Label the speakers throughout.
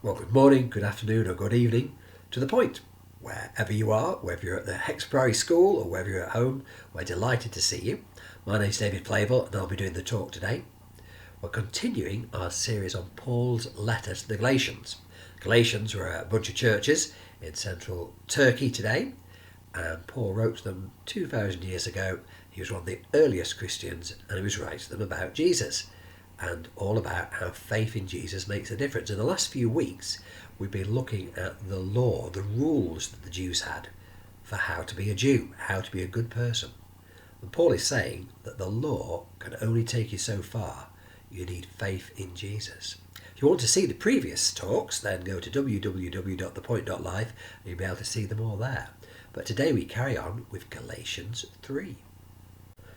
Speaker 1: Well, good morning, good afternoon or good evening, to the point. Wherever you are, whether you're at the Hex Priory School or whether you're at home, we're delighted to see you. My name's David Playable and I'll be doing the talk today. We're continuing our series on Paul's letter to the Galatians. Galatians were a bunch of churches in central Turkey today, and Paul wrote to them 2,000 years ago. He was one of the earliest Christians and he was writing to them about Jesus and all about how faith in Jesus makes a difference. In the last few weeks, we've been looking at the law, the rules that the Jews had for how to be a Jew, how to be a good person. And Paul is saying that the law can only take you so far. You need faith in Jesus. If you want to see the previous talks, then go to www.thepoint.life and you'll be able to see them all there. But today we carry on with Galatians 3.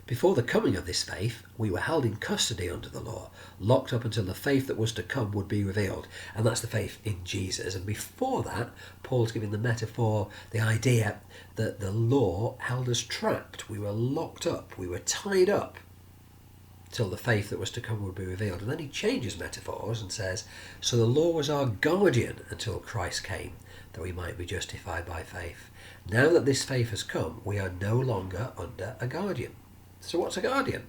Speaker 1: Before the coming of this faith, we were held in custody under the law, locked up until the faith that was to come would be revealed, and that's the faith in Jesus. And before that, Paul's giving the metaphor, the idea that the law held us trapped. We were locked up, we were tied up till the faith that was to come would be revealed. And then he changes metaphors and says, so the law was our guardian until Christ came, that we might be justified by faith. Now that this faith has come, we are no longer under a guardian. So what's a guardian?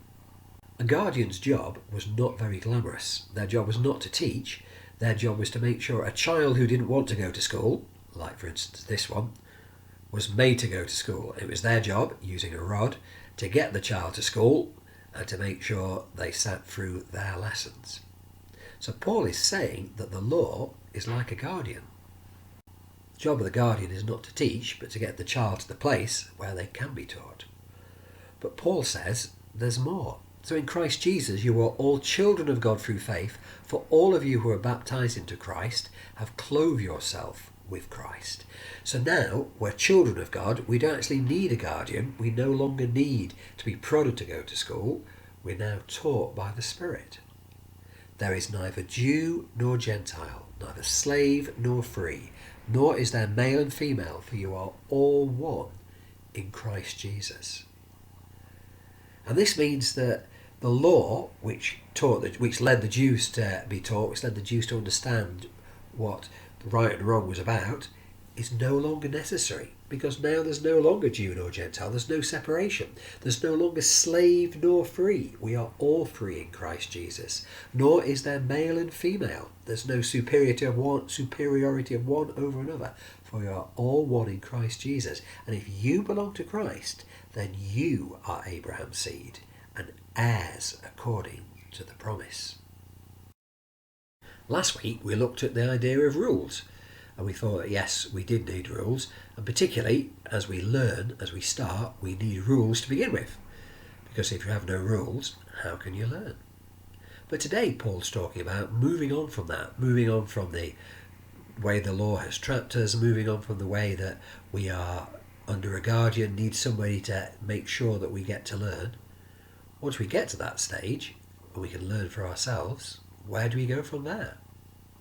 Speaker 1: A guardian's job was not very glamorous. Their job was not to teach. Their job was to make sure a child who didn't want to go to school, like for instance this one, was made to go to school. It was their job, using a rod, to get the child to school and to make sure they sat through their lessons. So Paul is saying that the law is like a guardian. The job of the guardian is not to teach, but to get the child to the place where they can be taught. But Paul says there's more. So in Christ Jesus you are all children of God through faith, for all of you who are baptized into Christ have clothed yourself with Christ. So now we're children of God. We don't actually need a guardian. We no longer need to be prodded to go to school. We're now taught by the Spirit. There is neither Jew nor Gentile, neither slave nor free, nor is there male and female, for you are all one in Christ Jesus. And this means that the law, which led the Jews to be taught, which led the Jews to understand what right and wrong was about, is no longer necessary, because now there's no longer Jew nor Gentile. There's no separation. There's no longer slave nor free. We are all free in Christ Jesus. Nor is there male and female. There's no superiority of one over another, for we are all one in Christ Jesus. And if you belong to Christ, then you are Abraham's seed and heirs according to the promise. Last week we looked at the idea of rules, and we thought that yes, we did need rules, and particularly as we learn, as we start, we need rules to begin with, because if you have no rules, how can you learn? But today Paul's talking about moving on from that, moving on from the way the law has trapped us, moving on from the way that we are under a guardian, need somebody to make sure that we get to learn. Once we get to that stage and we can learn for ourselves, where do we go from there?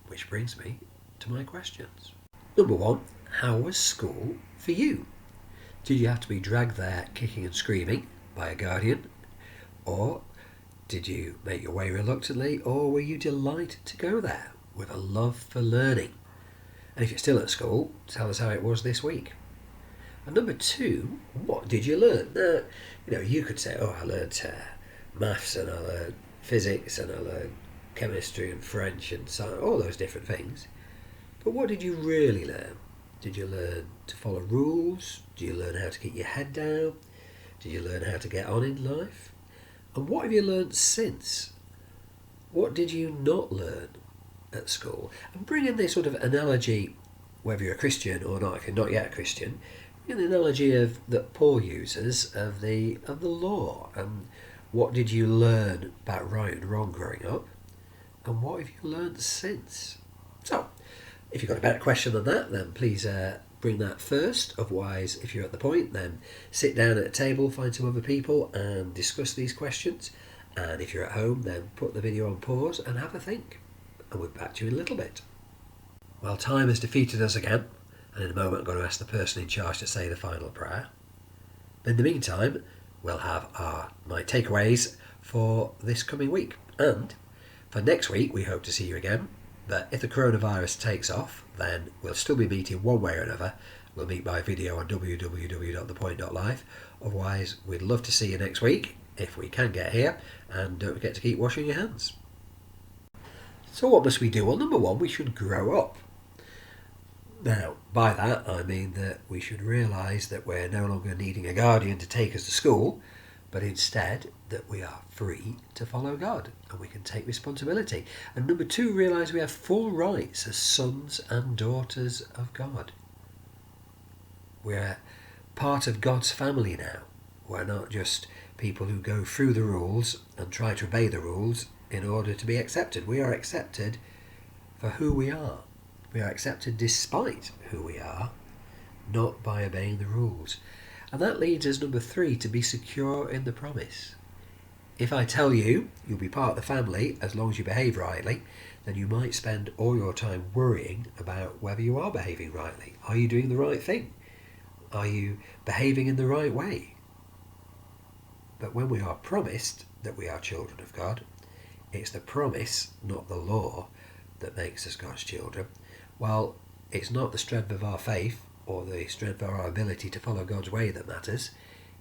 Speaker 1: Which brings me to my questions. Number one, how was school for you? Did you have to be dragged there kicking and screaming by a guardian? Or did you make your way reluctantly? Or were you delighted to go there with a love for learning? And if you're still at school, tell us how it was this week. And number two, what did you learn? Now, you could say, I learned maths and I learned physics and I learned chemistry and French and science, all those different things. But what did you really learn? Did you learn to follow rules? Did you learn how to keep your head down? Did you learn how to get on in life? And what have you learned since? What did you not learn at school? And bring in this sort of analogy, whether you're a Christian or not, if you're not yet a Christian, an analogy that Paul uses of the law, and what did you learn about right and wrong growing up, and what have you learned since? So, if you've got a better question than that, then please bring that first. Otherwise, if you're at the point, then sit down at a table, find some other people and discuss these questions. And if you're at home, then put the video on pause and have a think. And we'll be back to you in a little bit. Well, time has defeated us again. And in a moment I'm going to ask the person in charge to say the final prayer. In the meantime, we'll have my takeaways for this coming week. And for next week, we hope to see you again. But if the coronavirus takes off, then we'll still be meeting one way or another. We'll meet by video on www.thepoint.life. Otherwise, we'd love to see you next week, if we can get here, and don't forget to keep washing your hands. So what must we do? Well, number one, we should grow up. Now, by that I mean that we should realise that we're no longer needing a guardian to take us to school, but instead that we are free to follow God and we can take responsibility. And number two, realise we have full rights as sons and daughters of God. We're part of God's family now. We're not just people who go through the rules and try to obey the rules in order to be accepted. We are accepted for who we are. We are accepted despite who we are, not by obeying the rules. And that leads us, number three, to be secure in the promise. If I tell you you'll be part of the family as long as you behave rightly, then you might spend all your time worrying about whether you are behaving rightly. Are you doing the right thing? Are you behaving in the right way? But when we are promised that we are children of God, it's the promise, not the law, that makes us God's children. Well, it's not the strength of our faith or the strength of our ability to follow God's way that matters.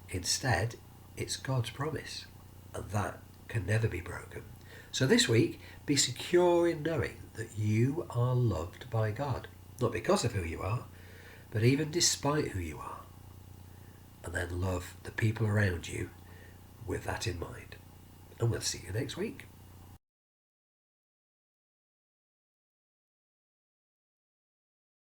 Speaker 1: Instead, it's God's promise, and that can never be broken. So this week, be secure in knowing that you are loved by God, not because of who you are, but even despite who you are. And then love the people around you with that in mind. And we'll see you next week.